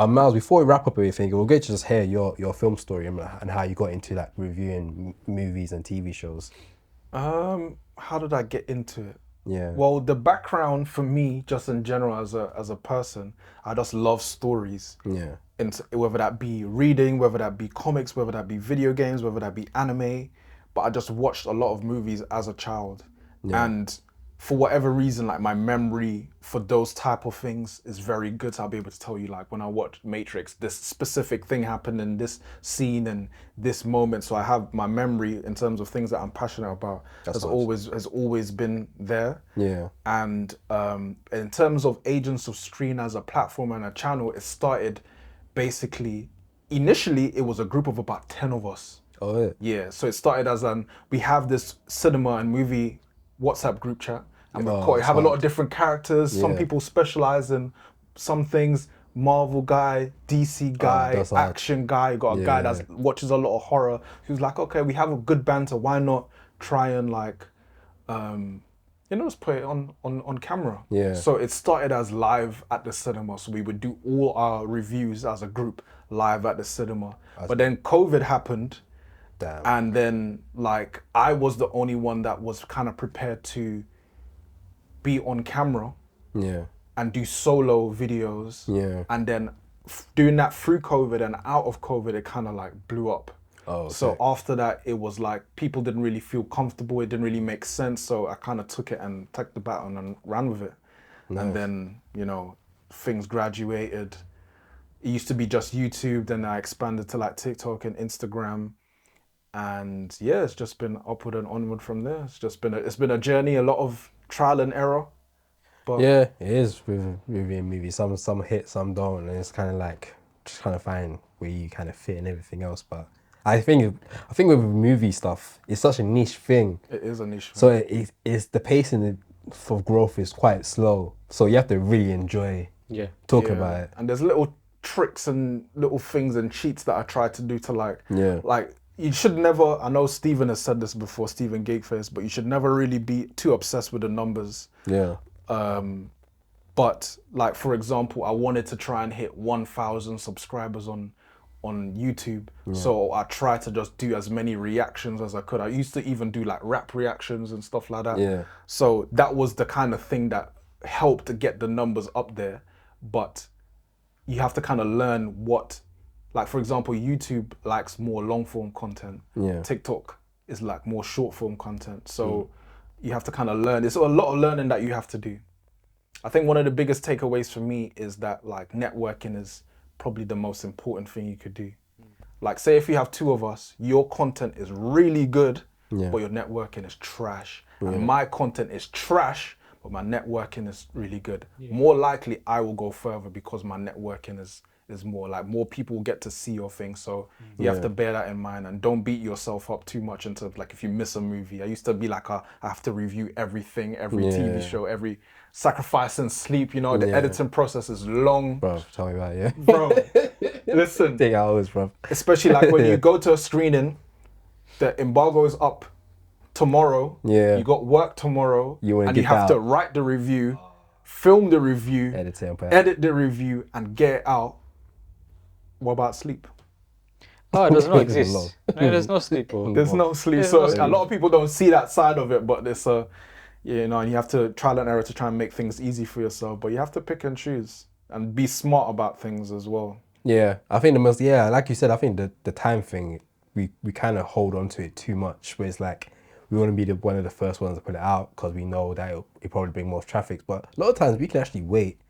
Myles, before we wrap up everything, we'll get to just hear your film story and how you got into like reviewing movies and TV shows. How did I get into it? Yeah. Well, the background for me, just in general as a person, I just love stories. Yeah. And whether that be reading, whether that be comics, whether that be video games, whether that be anime. But I just watched a lot of movies as a child. Yeah. And for whatever reason, like my memory for those type of things is very good. So I'll be able to tell you, like when I watched Matrix, this specific thing happened in this scene and this moment. So I have my memory in terms of things that I'm passionate about has always been there. Yeah. And in terms of Agents of Screen as a platform and a channel, it started basically, initially it was a group of about 10 of us. Oh, yeah. Yeah, so it started as we have this cinema and movie WhatsApp group chat, and we have a lot of different characters. Some people specialize in some things. Marvel guy, DC guy, action guy. You got a guy that watches a lot of horror. Who's like, okay, we have a good banter. Why not try and like, let's put it on camera. Yeah. So it started as live at the cinema. So we would do all our reviews as a group live at the cinema. But then COVID happened. Damn. And then like I was the only one that was kind of prepared to be on camera. Yeah. And do solo videos. Yeah. And then doing that through COVID and out of COVID, it kind of like blew up. Oh, okay. So after that, it was like people didn't really feel comfortable. It didn't really make sense. So I kind of took it and took the baton and ran with it. Nice. And then, things graduated. It used to be just YouTube. Then I expanded to like TikTok and Instagram. And yeah, it's just been upward and onward from there. It's been a journey, a lot of trial and error. But yeah, it is with reviewing movies. Some hit, some don't, and it's kind of like just kind of find where you kind of fit and everything else. But I think with movie stuff, it's such a niche thing. It is a niche thing. So it's the pacing for growth is quite slow. So you have to really enjoy talking about it. And there's little tricks and little things and cheats that I try to do to like you should never, I know Stephen has said this before, Stephen Gateface, but you should never really be too obsessed with the numbers. Yeah. But like, for example, I wanted to try and hit 1,000 subscribers on YouTube. Yeah. So I tried to just do as many reactions as I could. I used to even do like rap reactions and stuff like that. Yeah. So that was the kind of thing that helped to get the numbers up there. But you have to kind of learn what, like for example, YouTube likes more long form content. Yeah. TikTok is like more short form content. So you have to kind of learn. There's a lot of learning that you have to do. I think one of the biggest takeaways for me is that like networking is probably the most important thing you could do. Like say if you have two of us, your content is really good, but your networking is trash. And my content is trash, but my networking is really good. More likely I will go further because my networking is more like more people will get to see your thing. So you have to bear that in mind and don't beat yourself up too much into like if you miss a movie. I used to be like, I have to review everything, every TV show, every sacrificing sleep, the editing process is long. Bro, tell me about it, Bro, listen. 8 hours, bro. Especially like when you go to a screening, the embargo is up tomorrow. Yeah. You got work tomorrow. And you have to write the review, film the review, edit the review, and get it out. What about sleep? Oh, it does not exist. No, there's no sleep. There's no sleep. So a lot of people don't see that side of it, but it's and you have to trial and error to try and make things easy for yourself. But you have to pick and choose and be smart about things as well. Yeah, I think like you said, I think the time thing, we kind of hold on to it too much, where it's like, we want to be one of the first ones to put it out because we know that it'll probably bring more traffic. But a lot of times we can actually wait,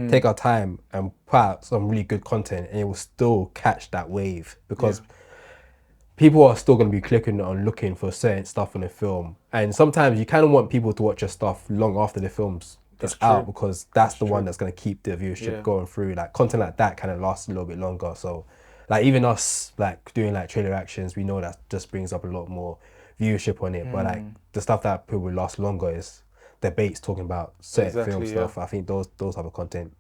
take our time and put out some really good content and it will still catch that wave because people are still going to be clicking on looking for certain stuff in the film. And sometimes you kind of want people to watch your stuff long after the film's out because that's the one that's going to keep the viewership going through. Like content like that kind of lasts a little bit longer. So like even us like doing like trailer actions, we know that just brings up a lot more viewership on it. But like the stuff that probably lasts longer is debates talking about certain film stuff. I think those type of content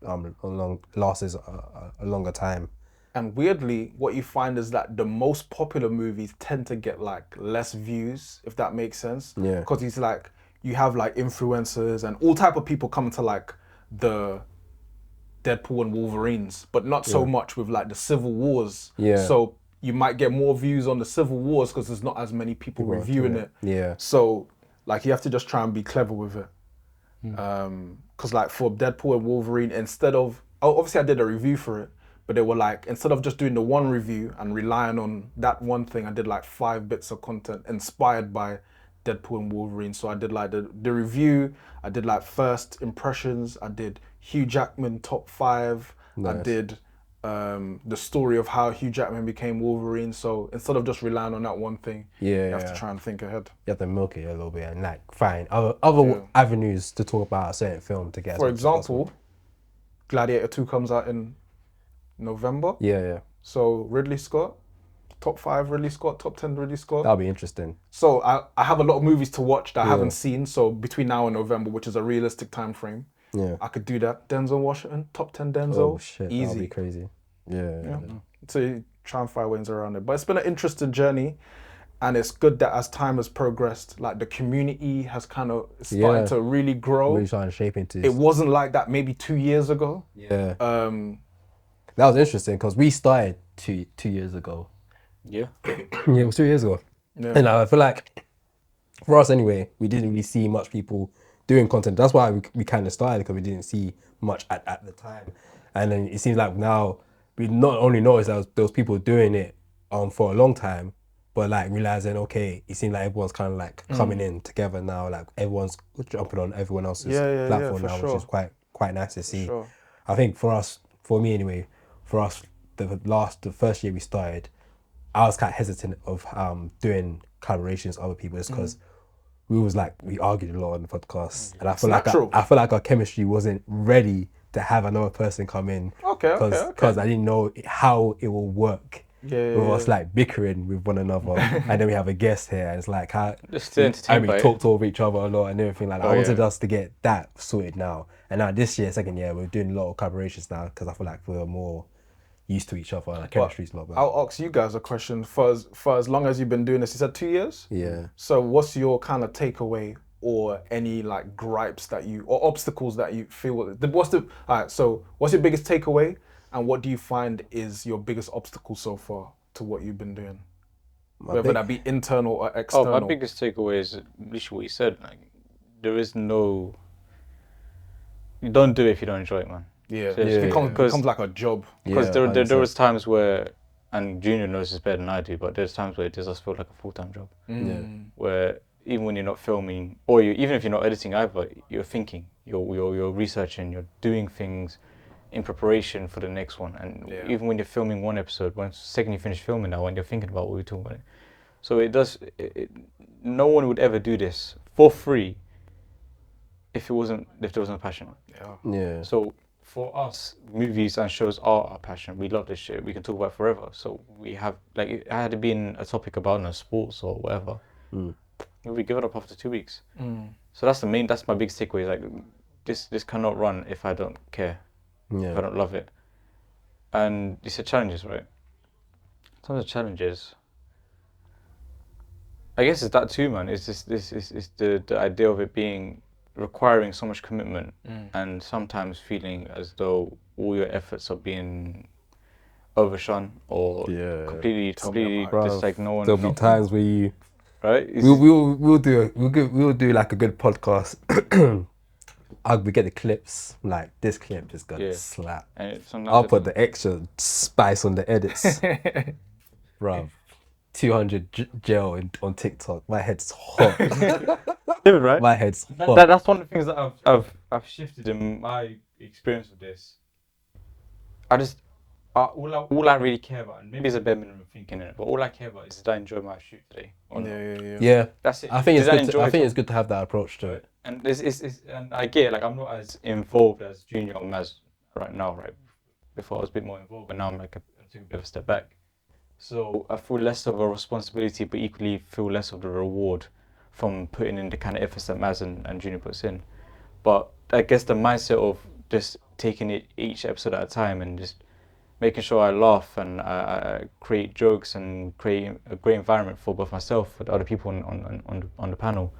lasts a longer time. And weirdly, what you find is that the most popular movies tend to get like less views, if that makes sense. Yeah. Because it's like you have like influencers and all type of people coming to like the Deadpool and Wolverines, but not so much with like the Civil Wars. Yeah. So you might get more views on the Civil Wars because there's not as many people reviewing it. Yeah. So like you have to just try and be clever with it. Because like for Deadpool and Wolverine, instead of obviously I did a review for it, but they were like, instead of just doing the one review and relying on that one thing, I did like 5 bits of content inspired by Deadpool and Wolverine. So I did like the review, I did like first impressions, I did Hugh Jackman top 5, I did the story of how Hugh Jackman became Wolverine. So instead of just relying on that one thing, you have to try and think ahead. You have to milk it a little bit and like find other avenues to talk about a certain film to get. For example, Gladiator 2 comes out in November. Yeah. So Ridley Scott, top 5 Ridley Scott, top 10 Ridley Scott. That'll be interesting. So I have a lot of movies to watch that I haven't seen. So between now and November, which is a realistic time frame, I could do that. Denzel Washington, top 10 Denzel. Oh shit, easy. that'll be crazy. Yeah. So you try and find ways around it. But it's been an interesting journey. And it's good that as time has progressed, like the community has kind of started to really grow. Really starting to shape into it wasn't like that maybe 2 years ago. Yeah. That was interesting because we started two years ago. Yeah. Yeah, it was 2 years ago. Yeah. And I feel like for us anyway, we didn't really see much people doing content. That's why we kind of started, because we didn't see much at the time. And then it seems like now we not only noticed that there was people doing it for a long time, but like realizing, okay, it seems like everyone's kind of like coming in together now. Like everyone's jumping on everyone else's platform now, which is quite nice to see. Sure. I think for me anyway, the first year we started, I was kind of hesitant of doing collaborations with other people, just because we argued a lot on the podcast, and I feel like our chemistry wasn't ready to have another person come in. Because I didn't know how it will work. With us like bickering with one another, and then we have a guest here, and it's like how and we talked over each other a lot and everything like that. I wanted us to get that sorted now, and now this year, second year, we're doing a lot of collaborations now because I feel like we're more used to each other and chemistry's a lot better. I'll ask you guys a question. For as long as you've been doing this, you said 2 years? Yeah. So what's your kind of takeaway or any like gripes or obstacles that you feel? So what's your biggest takeaway? And what do you find is your biggest obstacle so far to what you've been doing? Whether that be internal or external. My biggest takeaway is literally what you said. Like, you don't do it if you don't enjoy it, man. Yeah, it becomes like a job. Because there was times where, and Junior knows this better than I do, but there's times where it does feel like a full-time job. Where even when you're not filming, or even if you're not editing either, you're thinking, you're researching, you're doing things in preparation for the next one. And even when you're filming one episode, second you finish filming now, when you're thinking about what we're talking about. So no one would ever do this for free if there wasn't a passion. Yeah. So for us, movies and shows are our passion. We love this shit. We can talk about it forever. So we have, like, it had been a topic about sports or whatever, we give it up after 2 weeks. So that's my biggest takeaway. Like, this cannot run if I don't care. If I don't love it. And you said challenges, right? Some of the challenges, I guess it's that too, man. It's just the idea of it requiring so much commitment, and sometimes feeling as though all your efforts are being overshone or completely just like no one. There'll be times where you we'll do like a good podcast. We get the clips, like this clip is gonna slap. I'll put the extra spice on the edits. Bruv, 200 gel on TikTok. My head's hot. Right? My head's hot. That's one of the things that I've shifted in my experience with this. All I really care about, and maybe it's a bare minimum thinking in it, but all I care about is did I enjoy my shoot today? Yeah. That's it. I think it's good to have that approach to it. And and I get it, like I'm not as involved as Junior or Myles right now, right? Before I was a bit more involved, but now I'm like I took a bit of a step back. So I feel less of a responsibility, but equally feel less of the reward from putting in the kind of efforts that Myles and Junior puts in. But I guess the mindset of just taking it each episode at a time and just making sure I laugh and I create jokes and create a great environment for both myself and other people on the panel.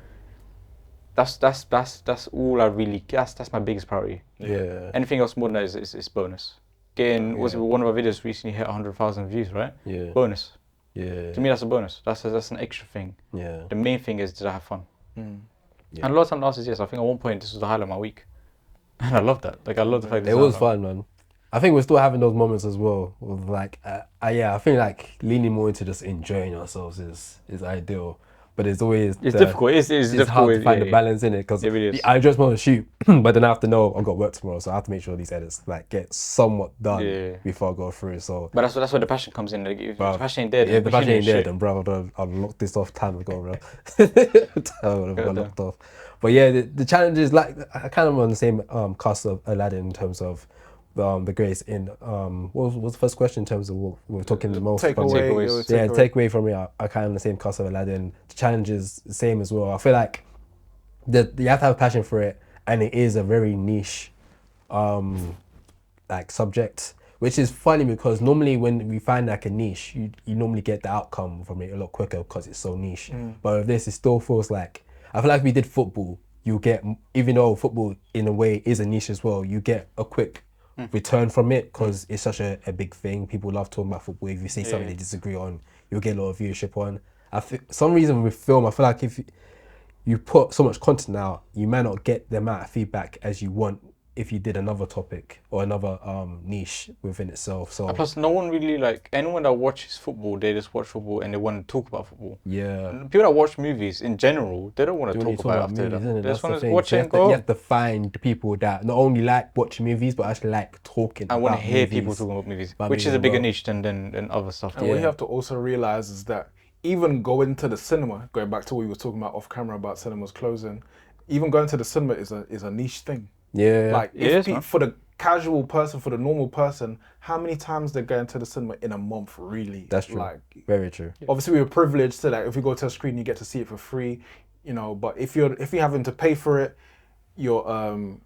That's all I really. That's my biggest priority. Yeah. Anything else more than that is bonus. Getting was one of our videos recently hit 100,000 views, right? Yeah. Bonus. Yeah. To me, that's a bonus. That's an extra thing. Yeah. The main thing is, did I have fun? Yeah. And a lot of time the answer is yes. I think at one point this was the highlight of my week, and I love that. Like I love the fact that It was fun, man. I think we're still having those moments as well. With like, I think like leaning more into just enjoying ourselves is ideal. But it's always difficult. It's difficult. hard to find the balance in it because It really is. I just want to shoot, but then I have to know I've got work tomorrow, so I have to make sure these edits like get somewhat done before I go through. So, but that's where the passion comes in. Like, if the passion ain't there, if the passion ain't there, then bro, I'll lock this off time ago, bro. Time got locked off. But yeah, the challenge is like I kind of on the same cast of Aladdin in terms of the grace in what was the first question in terms of what we were talking the most takeaways. Takeaway from it. I kind of on the same cast of Aladdin. The challenge is the same as well. I feel like you have to have a passion for it, and it is a very niche like subject, which is funny because normally when we find like a niche, you normally get the outcome from it a lot quicker because it's so niche. But with this, it still feels like, I feel like if we did football, you get, even though football in a way is a niche as well, you get a quick return from it because it's such a big thing. People love talking about football. If you see something they disagree on, you'll get a lot of viewership on. I think some reason with film, I feel like if you put so much content out, you might not get the amount of feedback as you want if you did another topic or another niche within itself. So and plus, no one really, like, anyone that watches football, they just watch football and they want to talk about football. Yeah. People that watch movies in general, they don't want to talk about it after that. They just want to watch it and go. You have to find people that not only like watching movies, but actually like talking about movies. I want to hear people talking about movies, which is a bigger niche than other stuff. And what you have to also realize is that even going to the cinema, going back to what we were talking about off camera about cinemas closing, even going to the cinema is a niche thing. Yeah. Like for the casual person, for the normal person, how many times they're going to the cinema in a month, really? That's true. Like, very true. Obviously, we were privileged to, like, if we go to a screen, you get to see it for free, you know. But if you're having to pay for it, you're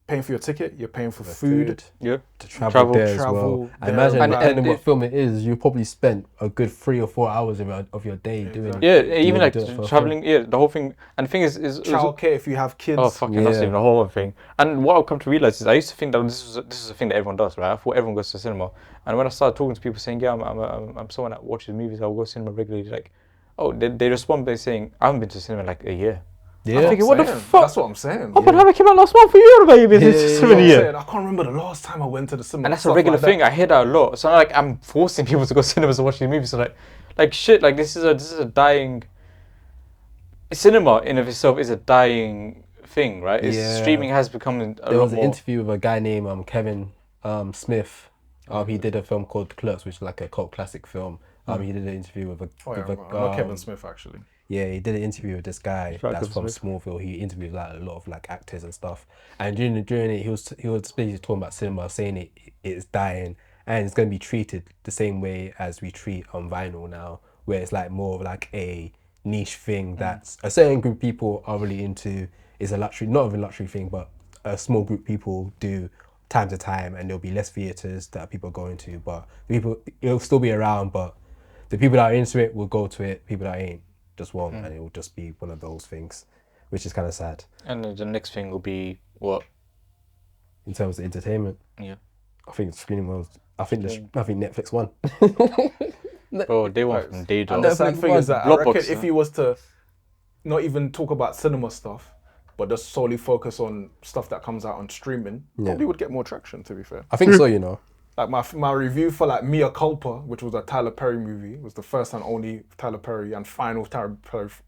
paying for your ticket, you're paying for food. Yeah. To travel there as well. I imagine, depending on what film it is, you probably spent a good 3 or 4 hours of your day doing. Yeah, even like traveling. Yeah, the whole thing. And the thing is childcare if you have kids. Oh fucking, that's even the whole other thing. And what I've come to realize is I used to think that this is a thing that everyone does, right? I thought everyone goes to the cinema. And when I started talking to people saying, yeah, I'm someone that watches movies, I'll go to cinema regularly. Like, oh, they respond by saying, I haven't been to the cinema in like a year. Yeah, I'm thinking, what the fuck? That's what I'm saying. Oh, but I came out last month for you, baby. I can't remember the last time I went to the cinema. And that's a regular thing. I hear that a lot. So like I'm forcing people to go to cinemas and watch these movies. So like shit. Like this is a dying. Cinema in of itself is a dying thing, right? Streaming has become a lot more. There was an interview with a guy named Kevin Smith. He did a film called Clerks, which is like a cult classic film. He did an interview with Kevin Smith actually. Yeah, he did an interview with this guy that's from Smallville. He interviewed like a lot of like actors and stuff. And during it, he was basically talking about cinema, saying it is dying and it's going to be treated the same way as we treat on vinyl now, where it's like more of like a niche thing that a certain group of people are really into. Is a luxury, not even a luxury thing, but a small group of people do time to time, and there'll be less theaters that people are going to. But it'll still be around, but the people that are into it will go to it. People that ain't just won't, and it will just be one of those things, which is kind of sad. And the next thing will be what? In terms of entertainment, yeah, I think streaming was. I think Netflix won. Bro, they won from day dot. And the sad thing is that I reckon if he was to not even talk about cinema stuff, but just solely focus on stuff that comes out on streaming, probably would get more traction, to be fair. I think so, you know. Like my review for like Mea Culpa, which was a Tyler Perry movie, was the first and only Tyler Perry and final Tyler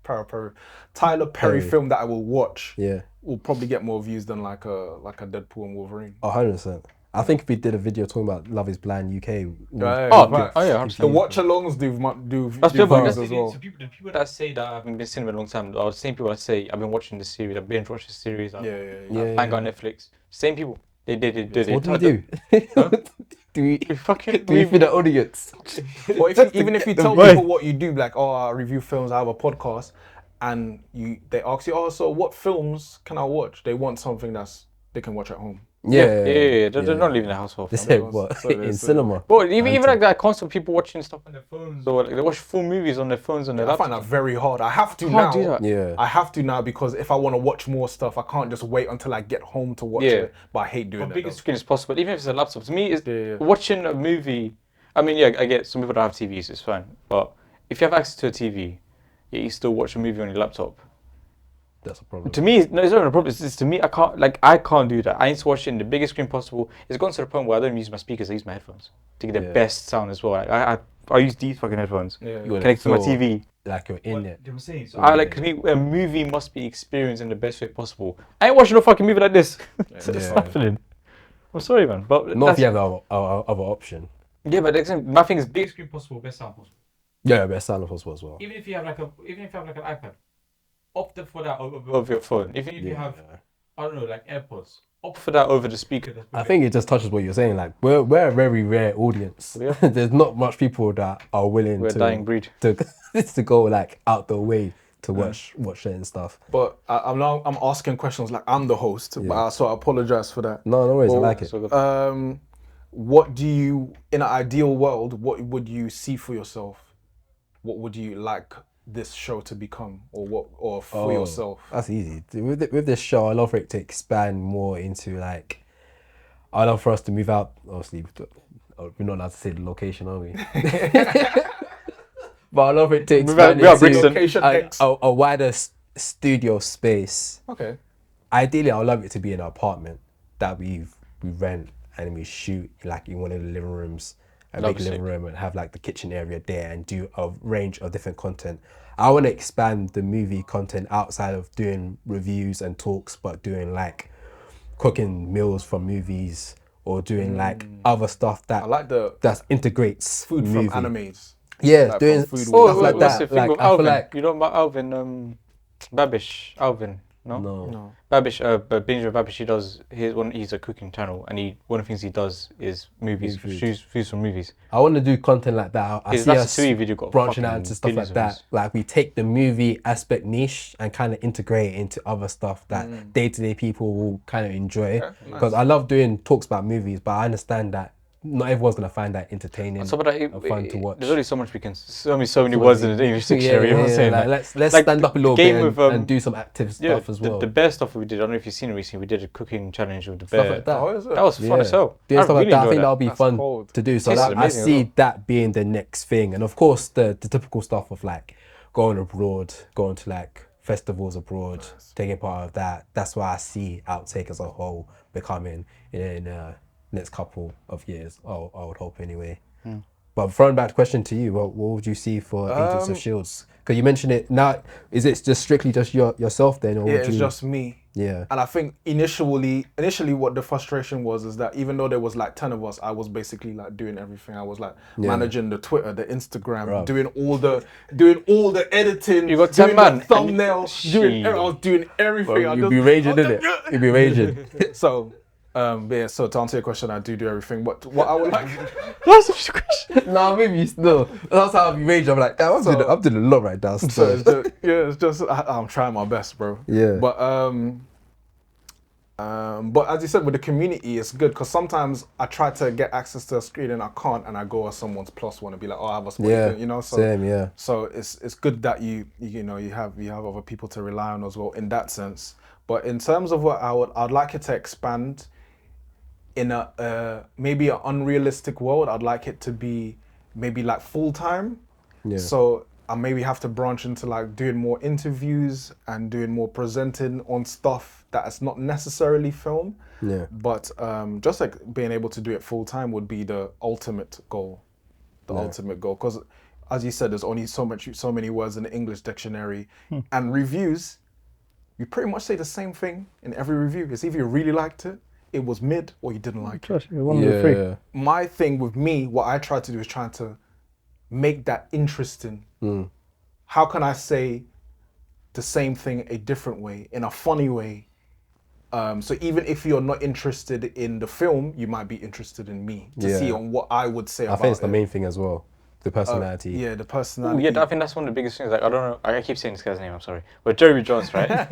Perry film that I will watch. Yeah, will probably get more views than like a Deadpool and Wolverine. 100%. I think if we did a video talking about Love Is Blind UK, yeah, the watch-alongs do views as well. So the people that say that I haven't been cinema in a long time are the same people that say I've been watching this series, I've binge watched this series, bang on Netflix. Same people. They did. What do we do? Huh? do we feed the audience? Or even if you tell people what you do, like, oh, I review films, I have a podcast, and they ask you, oh, so what films can I watch? They want something they can watch at home. They're not leaving the house for They film. said what in cinema. But even like that constant people watching stuff on their phones, or like they watch full movies on their phones and their I laptops. find that very hard. I have to Can't now. do that. Yeah. I have to now because if I want to watch more stuff, I can't just wait until I get home to watch it. But I hate doing On that. biggest screen as possible, even if it's a laptop. To me, it's watching a movie. I mean, I get some people don't have TVs, it's fine. But if you have access to a TV, yet you still watch a movie on your laptop. That's a problem. To me, no, it's not a problem. It's to me, I can't do that. I need to watch it in the biggest screen possible. It's gone to the point where I don't use my speakers. I use my headphones to get the best sound as well. I use these fucking headphones connected to my TV. Like you're in it. So a movie must be experienced in the best way possible. I ain't watching no fucking movie like this. It's happening. I'm sorry, man, but not if you have the other option. Yeah, but my thing is biggest screen possible, best sound possible. Yeah, best sound possible as well. Even if you have like an iPad, opt for that over your phone. Even if you have, I don't know, like AirPods, opt for that over the speaker. I think it just touches what you're saying. Like we're a very rare audience. Yeah. There's not much people that are willing We're a dying breed to go like out the way to watch certain stuff. But I'm asking questions like I'm the host, so I apologize for that. No worries. I like it. What do you, in an ideal world, what would you see for yourself? What would you like this show to become, or for yourself? That's easy. With this show, I love for it to expand more into like. I love for us to move out. Obviously, we're not allowed to say the location, are we? But I love it to expand into a wider studio space. Okay. Ideally, I would love it to be an apartment that we rent and we shoot like in one of the living rooms. A big living room and have like the kitchen area there and do a range of different content. I want to expand the movie content outside of doing reviews and talks, but doing like cooking meals from movies or doing like other stuff that I like that integrates food movie. from animes. Yeah, like doing food stuff like What's that. the thing Like with I feel Alvin? like You know about Alvin, Babish, Alvin. No. Babish, Benjamin Babish. He's a cooking channel, and one of the things he does is movies, foods from movies. I want to do content like that. I see us video got branching out into stuff like that. Like we take the movie aspect niche and kind of integrate it into other stuff that day-to-day people will kind of enjoy. Because I love doing talks about movies, but I understand that not everyone's gonna find that entertaining and fun to watch. There's only so much so many words in the English dictionary. You know what I'm saying? Like, let's stand up a little bit and do some active stuff as well. The bear stuff we did, I don't know if you've seen it recently, we did a cooking challenge with the bear. Stuff like that. That was fun as hell. Doing stuff like that, I think that'll be fun to do. So I see that being the next thing. And of course the typical stuff of like going abroad, going to like festivals abroad, taking part of that. That's why I see Outtake as a whole becoming in next couple of years. I would hope anyway. But throwing back the question to you, what would you see for Agents of Shields? Because you mentioned it now. Is it just strictly just yourself then, or it's just me? Yeah. And I think initially what the frustration was is that even though there was like 10 of us, I was basically like doing everything. I was like managing the Twitter, the Instagram, doing all the editing. You got 10 man, thumbnails, I was doing everything. Well, you'd be raging, didn't it? You'd be raging. So. So to answer your question, I do everything. But what I would like... That's a question. Nah, maybe still. That's how I'll be raging. I'm like, damn, I'm doing a lot right now. So it's just I'm trying my best, bro. Yeah. But as you said, with the community, it's good because sometimes I try to get access to a screen and I can't, and I go as someone's plus one and be like, I have a spot, So, same, yeah. So it's good that you have other people to rely on as well in that sense. But in terms of what I'd like it to expand. In a maybe an unrealistic world, I'd like it to be maybe like full time. Yeah. So I maybe have to branch into like doing more interviews and doing more presenting on stuff that is not necessarily film. Yeah. But just like being able to do it full time would be the ultimate goal. Ultimate goal, because as you said, there's only so many words in the English dictionary, and reviews. You pretty much say the same thing in every review. It's either you really liked it. It was mid or you didn't like it. One of the three. My thing with me, what I try to do is trying to make that interesting. How can I say the same thing a different way, in a funny way? So even if you're not interested in the film, you might be interested in me to see on what I would say about it. I think it's the main thing as well. The personality. The personality. I think that's one of the biggest things. Like I don't know, I keep saying this guy's name. I'm sorry, but Jeremy Jones, right?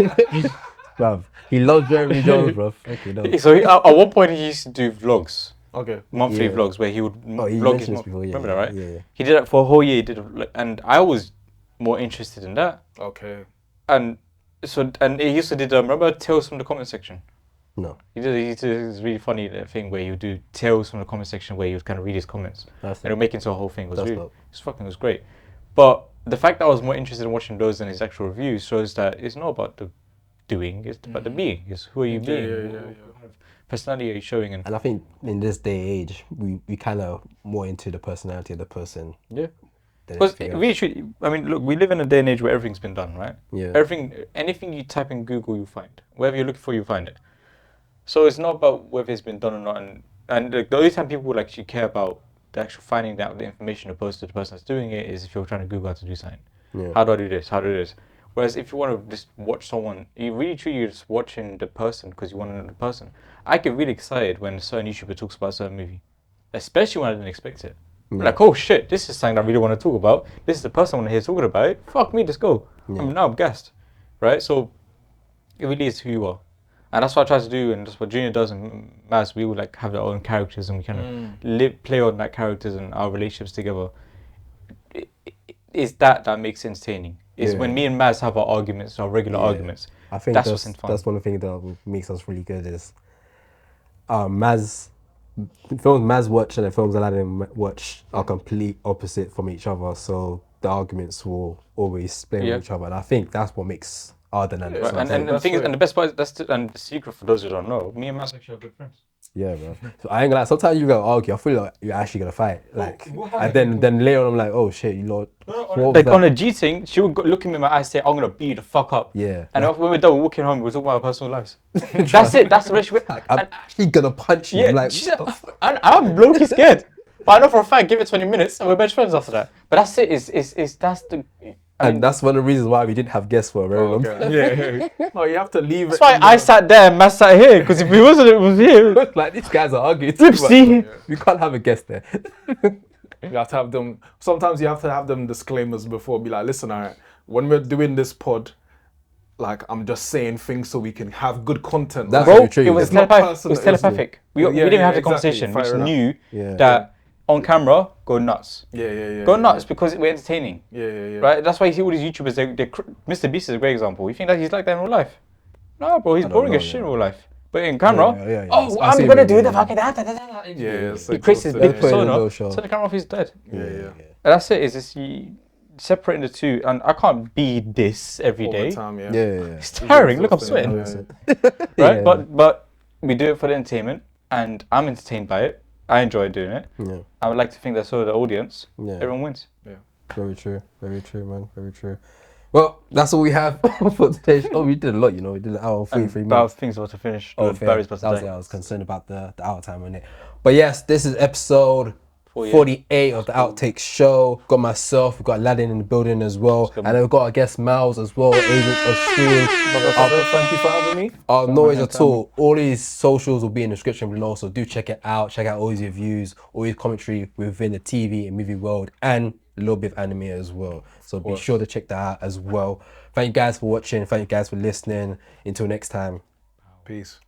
Bruv, he loves Jeremy Jones, bruv. Okay, no. So at one point he used to do vlogs, Okay. monthly Yeah. vlogs, where he would Oh, he vlog his mentioned this month. before, yeah, Remember that, right? yeah. He did that for a whole year. He did, and I was more interested in that. Okay. And so, and he used to do, remember Tales from the comment section? No. He did this really funny thing where he would do Tales from the comment section where he would kind of read his comments. That's And it would make it into a whole thing. It was That's really, dope. it was great. But the fact that I was more interested in watching those than his actual reviews shows that it's not about the doing, it's about the being. It's who are you being? yeah. What kind of personality are you showing? And And I think in this day and age, we kind of more into the personality of the person. yeah. Than Because anything else. really, I mean, look, we live in a day and age where everything's been done, right? Yeah. Anything you type in Google, you find. Whatever you're looking for, you find it. So it's not about whether it's been done or not. And the only time people will actually care about the actual finding out the information opposed to the person that's doing it is if you're trying to Google how to do something. Yeah. How do I do this? How do I do this? Whereas if you want to just watch someone, you really truly you're just watching the person because you want to know the person. I get really excited when a certain YouTuber talks about a certain movie, especially when I didn't expect it. Like, oh shit, this is something I really want to talk about. This is the person I want to hear talking about it. Fuck me, let's go. Yeah. Now I'm gassed, right? So it really is who you are. And that's what I try to do, and that's what Junior does and Myles. We would like have our own characters, and we kind of play on that characters and our relationships together. It's that makes it entertaining. It's Yeah. when me and Myles have our arguments, our regular arguments. I think that's that's what's fun. that's one of the things that makes us really good is Maz films Maz watch and the films Aladdin watch are complete opposite from each other, so the arguments will always play with each other, and I think that's what makes our dynamic. Right. so I And think- the thing is, and the best part is and the secret for those who don't know, me and Myles actually are good friends. yeah, bro. So I ain't gonna lie, sometimes you go argue, I feel like you're actually gonna fight, like, what and then later on I'm like, oh shit, you lot. what was Like that? on a G thing, she would look at me in my eyes, say, "I'm gonna beat the fuck up." Yeah. And when we're done, we're walking home, we're talking about our personal lives. That's it. That's the relationship. I'm actually gonna punch you. Yeah, I'm like, I'm low-key scared. But I know for a fact, give it 20 minutes and we're best friends after that. But that's it. That's the. and that's one of the reasons why we didn't have guests for a very long time. Okay. No, you have to leave That's why I sat there and Matt sat here. Because if it was here. Like, these guys are arguing. Oopsie. We can't have a guest there. You have to have them. Sometimes you have to have them disclaimers before. Be like, listen, alright, when we're doing this pod, like I'm just saying things so we can have good content. That's Like, very Bro, true. it was It's not telepathic. It personal, was isn't it? telepathic. We Yeah, didn't yeah, have the exactly. conversation. We Fair just enough. knew Yeah. that on camera, go nuts. yeah. Go nuts because we're entertaining. Yeah. Right? That's why you see all these YouTubers, Mr. Beast is a great example. You think that he's like that in real life? No, bro, he's boring know, as shit in real life. But in camera, Yeah. oh, I see I'm what gonna you do mean, the yeah. fucking that. Yeah, He creates his so- big Put it in a persona, little show. turn the camera off, he's dead. Yeah. And that's it. It's just separating the two, and I can't be this every All day. the time, yeah. Yeah. It's tiring. Look, I'm Exhausting, sweating. yeah. Right? Yeah. But we do it for the entertainment, and I'm entertained by it. I enjoy doing it. Yeah. I would like to think that so the audience, Yeah. everyone wins. Very true, man. Very true. Well, that's all we have for today's show. We did a lot, you know. We did an hour and 43 That minutes. was things about to finish. Oh, the fair. Barry's That about was to it. die. I was concerned about the hour time on it. But yes, this is episode 48 of the Outtake Show. Got myself, we've got Aladdin in the building as well. And then we've got our guest Myles as well, Agents of Stream. Thank you for having me. No worries at all. All these socials will be in the description below, so do check it out. Check out all his reviews, all his commentary within the TV and movie world, and a little bit of anime as well. So be sure to check that out as well. Thank you guys for watching. Thank you guys for listening. Until next time. Peace.